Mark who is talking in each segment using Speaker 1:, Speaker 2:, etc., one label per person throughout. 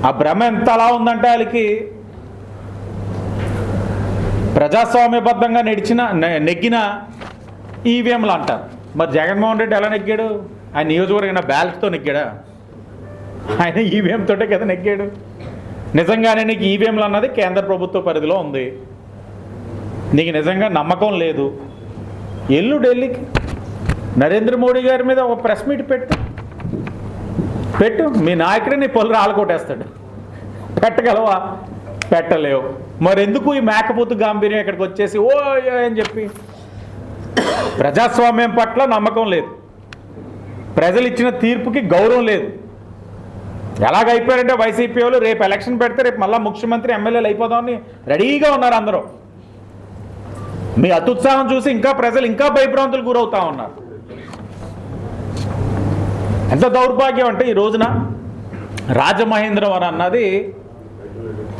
Speaker 1: ఆ భ్రమ ఎంత అలా ఉందంటే వాళ్ళకి ప్రజాస్వామ్యబద్ధంగా నెగ్గిన ఈవీఎంలు అంటారు. మరి జగన్మోహన్ రెడ్డి ఎలా నెగ్గాడు? ఆయన నియోజకవర్గం బ్యాలెట్తో నెగ్గాడా? ఆయన ఈవీఎం తోటే కదా నెగ్గాడు. నిజంగానే నీకు ఈవీఎంలు అన్నది కేంద్ర ప్రభుత్వ పరిధిలో ఉంది, నీకు నిజంగా నమ్మకం లేదు, ఎల్లు ఢిల్లీకి నరేంద్ర మోడీ గారి మీద ఒక ప్రెస్ మీట్ పెట్టు. మీ నాయకుడే నీ పొలు రాలకొట్టేస్తాడు. పెట్టగలవా? పెట్టలేవు. మరెందుకు ఈ మేకపోతు గాంభీర్యం ఇక్కడికి వచ్చేసి ఓ అని చెప్పి? ప్రజాస్వామ్యం పట్ల నమ్మకం లేదు, ప్రజలు ఇచ్చిన తీర్పుకి గౌరవం లేదు. ఎలాగైపోయారంటే వైసీపీ వాళ్ళు రేపు ఎలక్షన్ పెడితే రేపు మళ్ళీ ముఖ్యమంత్రి ఎమ్మెల్యేలు అయిపోదామని రెడీగా ఉన్నారు అందరూ. మీ అత్యుత్సాహం చూసి ఇంకా ప్రజలు ఇంకా భయభ్రాంతులు గురవుతా ఉన్నారు. ఎంత దౌర్భాగ్యం అంటే ఈ రోజున రాజమహేంద్రవరం అన్నది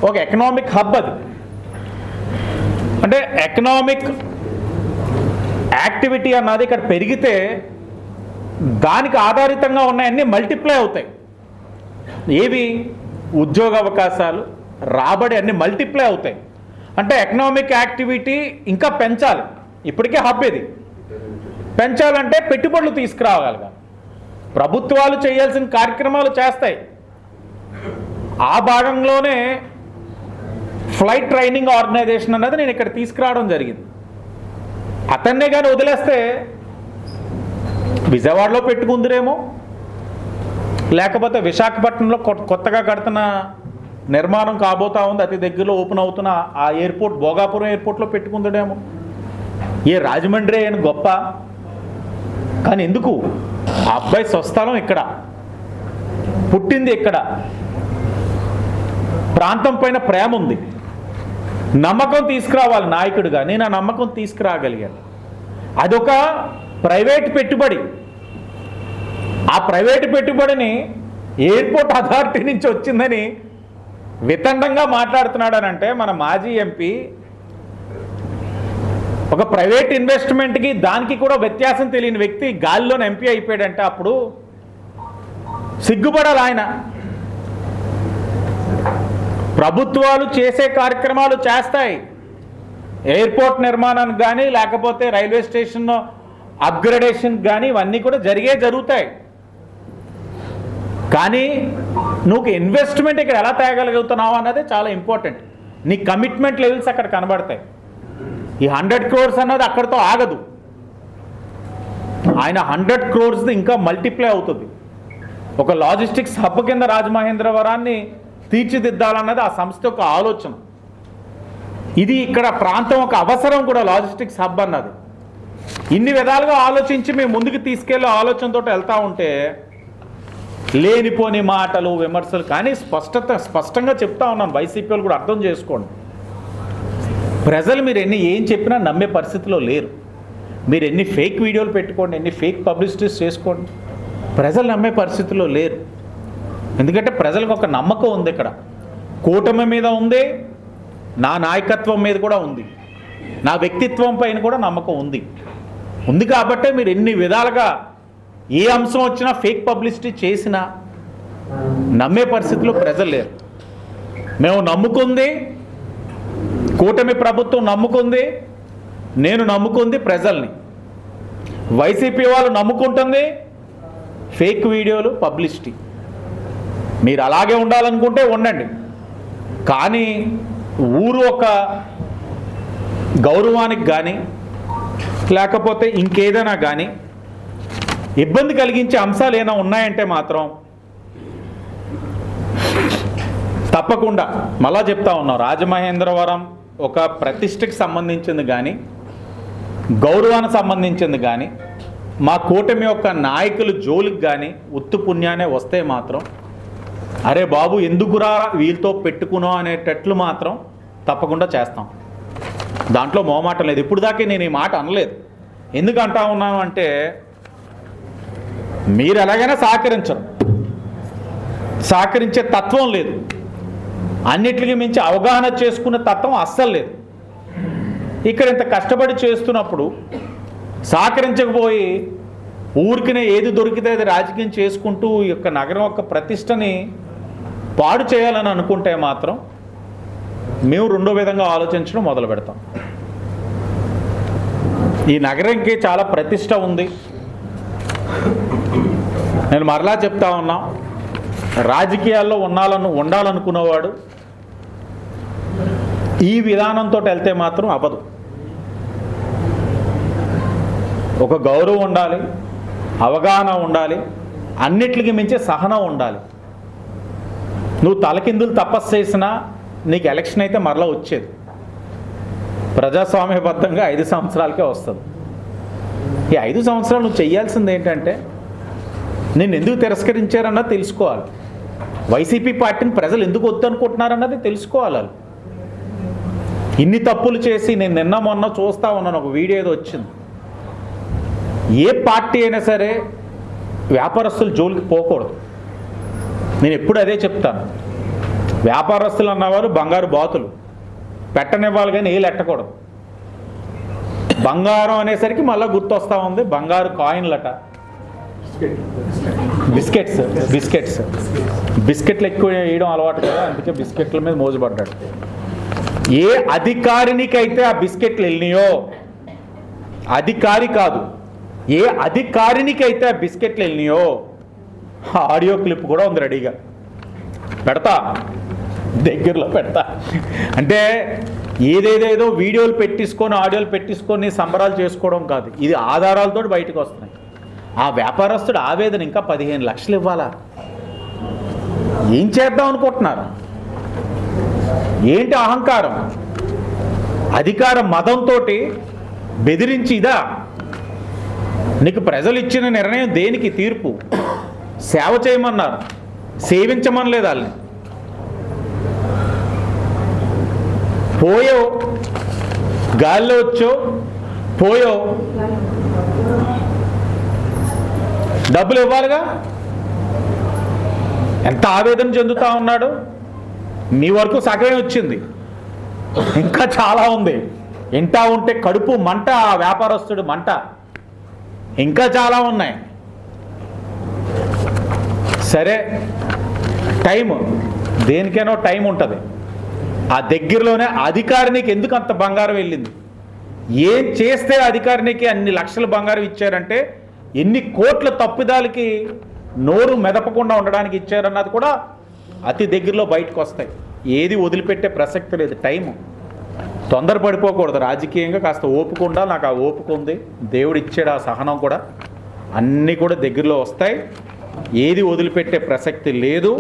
Speaker 1: ఒక ఎకనామిక్ హబ్. అది అంటే ఎకనామిక్ యాక్టివిటీ అన్నది ఇక్కడ పెరిగితే దానికి ఆధారితంగా ఉన్నాయన్నీ మల్టిప్లై అవుతాయి. ఏవి? ఉద్యోగ అవకాశాలు, రాబడి అన్నీ మల్టిప్లై అవుతాయి. అంటే ఎకనామిక్ యాక్టివిటీ ఇంకా పెంచాలి. ఇప్పటికే హబ్ ఇది. పెంచాలంటే పెట్టుబడులు తీసుకురాగలగాలి. ప్రభుత్వాలు చేయాల్సిన కార్యక్రమాలు చేస్తాయి. ఆ భాగంలోనే ఫ్లైట్ ట్రైనింగ్ ఆర్గనైజేషన్ అన్నది నేను ఇక్కడ తీసుకురావడం జరిగింది. అతన్నే కానీ వదిలేస్తే విజయవాడలో పెట్టుకుందిరేమో, లేకపోతే విశాఖపట్నంలో కొత్తగా కడుతున్న నిర్మాణం కాబోతా ఉంది, అతి దగ్గరలో ఓపెన్ అవుతున్న ఆ ఎయిర్పోర్ట్ భోగాపురం ఎయిర్పోర్ట్లో పెట్టుకుందడేమో. ఏ రాజమండ్రి అని గొప్ప, కానీ ఎందుకు? ఆ అబ్బాయి స్వస్థలం ఇక్కడ, పుట్టింది ఇక్కడ, ప్రాంతం పైన ప్రేమ ఉంది, నమ్మకం తీసుకురావాలి నాయకుడిగా. నేను ఆ నమ్మకం తీసుకురాగలిగాను. అదొక ప్రైవేట్ పెట్టుబడి. ఆ ప్రైవేటు పెట్టుబడిని ఎయిర్పోర్ట్ అథారిటీ నుంచి వచ్చిందని వితండంగా మాట్లాడుతున్నాడనంటే మన మాజీ ఎంపీ ఒక ప్రైవేట్ ఇన్వెస్ట్మెంట్కి దానికి కూడా వ్యత్యాసం తెలియని వ్యక్తి గాలిలోనే ఎంపీ అయిపోయాడంటే అప్పుడు సిగ్గుపడాలి ఆయన. ప్రభుత్వాలు చేసే కార్యక్రమాలు చేస్తాయి. ఎయిర్పోర్ట్ నిర్మాణానికి కానీ లేకపోతే రైల్వే స్టేషన్ అప్గ్రేడేషన్ కానీ ఇవన్నీ కూడా జరుగుతాయి. కానీ నువ్వు ఇన్వెస్ట్మెంట్ ఇక్కడ ఎలా తేగలుగుతున్నావు అన్నది చాలా ఇంపార్టెంట్. నీ కమిట్మెంట్ లెవెల్స్ అక్కడ కనబడతాయి. ఈ 100 crores అన్నది అక్కడితో ఆగదు. ఆయన 100 crores ఇంకా మల్టిప్లై అవుతుంది. ఒక లాజిస్టిక్స్ హబ్ కింద రాజమహేంద్రవరాన్ని తీర్చిదిద్దాలన్నది ఆ సంస్థ యొక్క ఆలోచన. ఇది ఇక్కడ ప్రాంతం ఒక అవసరం కూడా, లాజిస్టిక్స్ హబ్ అన్నది. ఇన్ని విధాలుగా ఆలోచించి మేము ముందుకు తీసుకెళ్లే ఆలోచనతో వెళ్తూ ఉంటే లేనిపోని మాటలు, విమర్శలు. కానీ స్పష్టంగా చెప్తా ఉన్నాను, వైసీపీ వాళ్ళు కూడా అర్థం చేసుకోండి. ప్రజలు మీరు ఏం చెప్పినా నమ్మే పరిస్థితిలో లేరు. మీరు ఎన్ని ఫేక్ వీడియోలు పెట్టుకోండి, ఎన్ని ఫేక్ పబ్లిసిటీస్ చేసుకోండి, ప్రజలు నమ్మే పరిస్థితిలో లేరు. ఎందుకంటే ప్రజలకు ఒక నమ్మకం ఉంది. ఇక్కడ కూటమి మీద ఉంది, నా నాయకత్వం మీద కూడా ఉంది, నా వ్యక్తిత్వం పైన కూడా నమ్మకం ఉంది కాబట్టే మీరు ఎన్ని విధాలుగా ఏ అంశం వచ్చినా ఫేక్ పబ్లిసిటీ చేసినా నమ్మే పరిస్థితిలో ప్రజలు లేరు. మేము నమ్ముకుంది, కూటమి ప్రభుత్వం నమ్ముకుంది, నేను నమ్ముకుంది ప్రజల్ని. వైసీపీ వాళ్ళు నమ్ముకుంటుంది ఫేక్ వీడియోలు, పబ్లిసిటీ. మీరు అలాగే ఉండాలనుకుంటే ఉండండి, కానీ ఊరు ఒక గౌరవానికి కానీ లేకపోతే ఇంకేదైనా కానీ ఇబ్బంది కలిగించే అంశాలు ఏమైనా ఉన్నాయంటే మాత్రం తప్పకుండా మళ్ళా చెప్తా ఉన్నాం, రాజమహేంద్రవరం ఒక ప్రతిష్టకి సంబంధించింది కానీ గౌరవానికి సంబంధించింది కానీ మా కూటమి యొక్క నాయకులు జోలికి కానీ ఉత్తు పుణ్యానే వస్తే మాత్రం అరే బాబు ఎందుకురా వీళ్ళతో పెట్టుకున్నాం అనేటట్లు మాత్రం తప్పకుండా చేస్తాం. దాంట్లో మోమాటం లేదు. ఇప్పుడు దాకా నేను ఈ మాట అనలేదు. ఎందుకు అంటా ఉన్నాను అంటే మీరు ఎలాగైనా సహకరించే తత్వం లేదు, అన్నిటికీ మించి అవగాహన చేసుకునే తత్వం అస్సలు లేదు. ఇక్కడ ఇంత కష్టపడి చేస్తున్నప్పుడు సహకరించకపోయి ఊరికినే ఏది దొరికితే అది రాజకీయం చేసుకుంటూ ఈ యొక్క నగరం యొక్క ప్రతిష్టని పాడు చేయాలని అనుకుంటే మాత్రం మేము రెండో విధంగా ఆలోచించడం మొదలు పెడతాం. ఈ నగరంకి చాలా ప్రతిష్ట ఉంది. నేను మరలా చెప్తా ఉన్నా, రాజకీయాల్లో ఉండాలనుకునేవాడు ఈ విధానంతో వెళ్తే మాత్రం అవ్వదు. ఒక గౌరవం ఉండాలి, అవగాహన ఉండాలి, అన్నిటికి మించి సహనం ఉండాలి. నువ్వు తలకిందులు తపస్సు చేసినా నీకు ఎలక్షన్ అయితే మరలా వచ్చేది. ప్రజాస్వామ్యబద్ధంగా 5 సంవత్సరాలకే వస్తుంది. ఈ 5 సంవత్సరాలు నువ్వు చేయాల్సింది ఏంటంటే, నేను ఎందుకు తిరస్కరించారన్నది తెలుసుకోవాలి. వైసీపీ పార్టీని ప్రజలు ఎందుకు వద్దనుకుంటున్నారన్నది తెలుసుకోవాలి. ఇన్ని తప్పులు చేసి నేను నిన్న మొన్న చూస్తూ ఉన్నాను, ఒక వీడియో ఏదో వచ్చింది. ఏ పార్టీ అయినా సరే వ్యాపారస్తులు జోలికి పోకూడదు. నేను ఎప్పుడు అదే చెప్తాను. వ్యాపారస్తులు అన్నవారు బంగారు బాతులు పెట్టనివ్వాలి, కానీ ఏళ్ళు ఎట్టకూడదు. బంగారం అనేసరికి మళ్ళీ గుర్తొస్తూ ఉంది బంగారు కాయిన్లట, బిస్కెట్లు ఎక్కువ వేయడం అలవాటు కదా, అందుకే బిస్కెట్ల మీద మోజుపడ్డాడు. ఏ అధికారినికైతే ఆ బిస్కెట్లు వెళ్ళినాయో, అధికారి కాదు, ఏ అధికారినికైతే ఆ బిస్కెట్లు వెళ్ళినాయో ఆడియో క్లిప్ కూడా ఉంది రెడీగా, పెడతా, దగ్గరలో పెడతా. అంటే ఏదేదేదో వీడియోలు పెట్టించుకొని ఆడియోలు పెట్టించుకొని సంబరాలు చేసుకోవడం కాదు, ఇది ఆధారాలతో బయటకు వస్తున్నాయి. ఆ వ్యాపారస్తుడు ఆవేదన ఇంకా 15 లక్షలు ఇవ్వాలా? ఏం చేద్దాం అనుకుంటున్నారు? ఏంటి అహంకారం? అధికార మదంతో బెదిరించి ఇదా? నీకు ప్రజలు ఇచ్చిన నిర్ణయం దేనికి? తీర్పు. సేవ చేయమన్నారు, సేవించమనలేదు వాళ్ళని. పోయో గాల్లో వచ్చో పోయో డబ్బులు ఇవ్వాలిగా. ఎంత ఆవేదన చెందుతా ఉన్నాడు. మీ వరకు సగమే వచ్చింది, ఇంకా చాలా ఉంది. ఇంటా ఉంటే కడుపు మంట, ఆ వ్యాపారస్తుడు మంట, ఇంకా చాలా ఉన్నాయి. సరే, టైం దేనికైనా టైం ఉంటుంది. ఆ దగ్గరలోనే అధికారికి ఎందుకు అంత బంగారం వెళ్ళింది? ఏం చేస్తే అధికారికి అన్ని లక్షల బంగారం ఇచ్చారంటే, ఎన్ని కోట్ల తప్పిదాలకి నోరు మెదపకుండా ఉండడానికి ఇచ్చారన్నది కూడా అతి దగ్గరలో బయటకు వస్తాయి. ఏది వదిలిపెట్టే ప్రసక్తి లేదు. టైము తొందరపడిపోకూడదు. రాజకీయంగా కాస్త ఓపిక ఉండాలి. నాకు ఆ ఓపిక ఉంది, దేవుడు ఇచ్చాడు ఆ సహనం కూడా. అన్నీ కూడా దగ్గరలో వస్తాయి. ఏది వదిలిపెట్టే ప్రసక్తి లేదు.